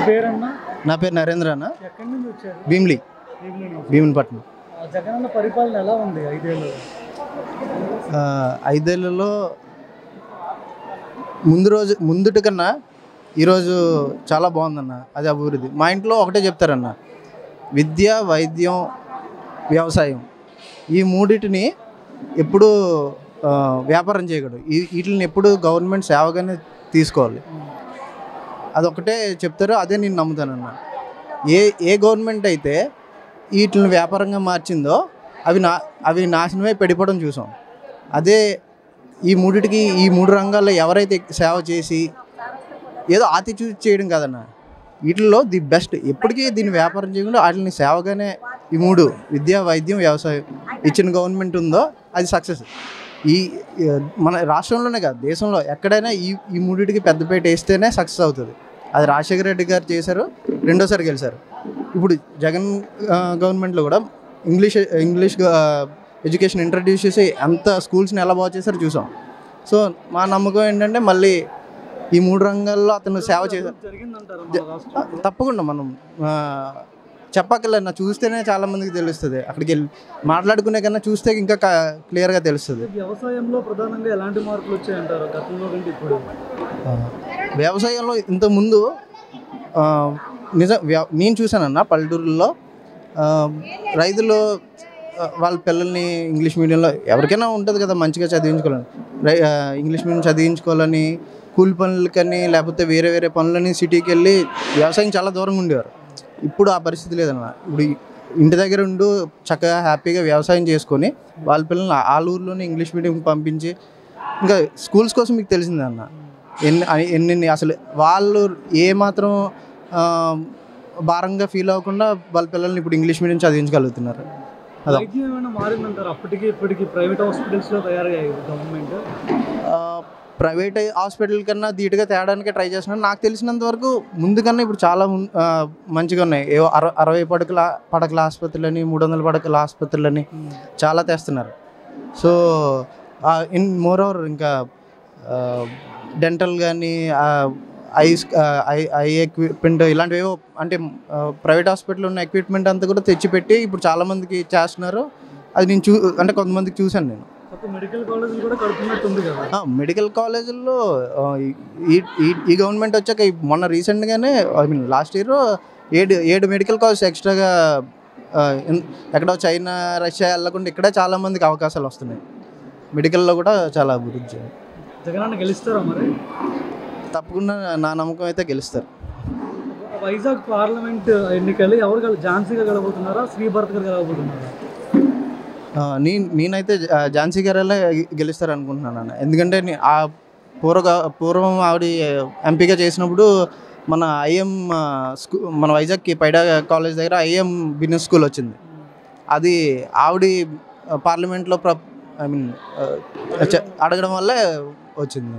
పేరన్నా? నా పేరు నరేంద్ర అన్న. ఎక్కడి నుంచి వచ్చారు? భీమిలి, భీమినిపట్నం. జగనన్న పరిపాలన ఎలా ఉంది 5 ఏళ్ళలో? 5 ఏళ్లలో ముందుటి కన్నా ఈరోజు చాలా బాగుందన్న. అది అభివృద్ధి. మా ఇంట్లో ఒకటే చెప్తారన్న, విద్య, వైద్యం, వ్యవసాయం ఈ మూడింటిని ఎప్పుడు వ్యాపారం చేయకూడదు. వీటిని ఎప్పుడు గవర్నమెంట్ సేవగానే తీసుకోవాలి. అదొకటే చెప్తారు. అదే నేను నమ్ముతానన్న. ఏ గవర్నమెంట్ అయితే వీటిని వ్యాపారంగా మార్చిందో అవి నాశనమై పడిపోవడం చూసాం. అదే ఈ మూడు రంగాల్లో ఎవరైతే సేవ చేసి ఏదో ఆతి చూసి చేయడం కాదన్న, వీటిల్లో ది బెస్ట్ ఎప్పటికీ దీన్ని వ్యాపారం చేయకుండా వాటిని సేవగానే ఈ 3 విద్య, వైద్యం, వ్యవసాయం ఇచ్చిన గవర్నమెంట్ ఉందో అది సక్సెస్. మన రాష్ట్రంలోనే కాదు, దేశంలో ఎక్కడైనా ఈ మూడింటికి పెద్దపేట వేస్తేనే సక్సెస్ అవుతుంది. అది రాజశేఖర రెడ్డి గారు చేశారు, రెండోసారి గెలిచారు. ఇప్పుడు జగన్ గవర్నమెంట్లో కూడా ఇంగ్లీష్ ఎడ్యుకేషన్ ఇంట్రడ్యూస్ చేసి ఎంత స్కూల్స్ని ఎలా బాగు చేశారో చూసాం. సో మా నమ్మకం ఏంటంటే మళ్ళీ ఈ 3 రంగాల్లో అతను సేవ చేశారు. తప్పకుండా మనం చెప్పక్కర్లేదన్నా, చూస్తేనే చాలామందికి తెలుస్తుంది. అక్కడికి వెళ్ళి మాట్లాడుకునే కన్నా చూస్తే ఇంకా క్లియర్గా తెలుస్తుంది. వ్యవసాయంలో ప్రధానంగా ఎలాంటి మార్పులు వచ్చాయంటారు గతంలో కంటే ఇప్పుడు? వ్యవసాయంలో ఇంతకుముందు నేను చూశానన్న, పల్లెటూరులో రైతులు వాళ్ళ పిల్లల్ని ఇంగ్లీష్ మీడియంలో, ఎవరికైనా ఉంటుంది కదా మంచిగా చదివించుకోవాలని, ఇంగ్లీష్ మీడియం చదివించుకోవాలని కూలి పనులకని లేకపోతే వేరే వేరే పనులని సిటీకి వెళ్ళి వ్యవసాయం చాలా దూరంగా ఉండేవారు. ఇప్పుడు ఆ పరిస్థితి లేదన్న. ఇప్పుడు ఇంటి దగ్గర ఉంటూ చక్కగా హ్యాపీగా వ్యవసాయం చేసుకొని వాళ్ళ పిల్లల్ని వాళ్ళ ఊర్లోనే ఇంగ్లీష్ మీడియం పంపించి, ఇంకా స్కూల్స్ కోసం మీకు తెలిసిందన్న ఎన్ని అసలు వాళ్ళు ఏమాత్రం భారంగా ఫీల్ అవ్వకుండా వాళ్ళ పిల్లల్ని ఇప్పుడు ఇంగ్లీష్ మీడియం చదివించగలుగుతున్నారు. వైద్యం ఏమైనా మారిందంటారు అప్పటికి ఇప్పటికి? ప్రైవేట్ హాస్పిటల్స్లో తయారయ్యాయి గవర్నమెంట్. ప్రైవేట్ హాస్పిటల్ కన్నా ధీటుగా తేడానికే ట్రై చేస్తున్నాను. నాకు తెలిసినంత వరకు ముందు కన్నా ఇప్పుడు చాలా మంచిగా ఉన్నాయి. 60 పడకల ఆసుపత్రులని, 300 పడకల ఆసుపత్రులని చాలా తెస్తున్నారు. సో ఇన్ మోర్ ఓవర్ ఇంకా డెంటల్ కానీ ఐ ఎక్విప్మెంట్ ఇలాంటివేవో, అంటే ప్రైవేట్ హాస్పిటల్లో ఉన్న ఎక్విప్మెంట్ అంతా కూడా తెచ్చిపెట్టి ఇప్పుడు చాలామందికి చేస్తున్నారు. అది నేను అంటే కొంతమందికి చూశాను నేను. మెడికల్ కాలేజీలు కూడా కడుతున్నట్టుంది కదా? మెడికల్ కాలేజీల్లో ఈ గవర్నమెంట్ వచ్చాక మొన్న రీసెంట్గానే లాస్ట్ ఇయర్ 7 మెడికల్ కాలేజ్ ఎక్స్ట్రాగా ఎక్కడో చైనా, రష్యా వెళ్ళకుండా ఇక్కడే చాలామందికి అవకాశాలు వస్తున్నాయి. మెడికల్లో కూడా చాలా అభివృద్ధి. జగన్ గెలుస్తారా మరి? తప్పకుండా నా నమ్మకం అయితే గెలుస్తారు. వైజాగ్ పార్లమెంట్ ఎన్నికలు ఎవరు ఝాన్సీ గారు గెలవబోతున్నారా, శ్రీభరత్ గారు గెలవబోతున్నారా? నేనైతే ఝాన్సీ గారే గెలుస్తారు అనుకుంటున్నాను అన్న. ఎందుకంటే పూర్వం ఆవిడ ఎంపీగా చేసినప్పుడు మన ఐఎం మన వైజాగ్కి పైడా కాలేజ్ దగ్గర ఐఎం బిజినెస్ స్కూల్ వచ్చింది. అది ఆవిడ పార్లమెంట్లో అడగడం వల్లే వచ్చింది.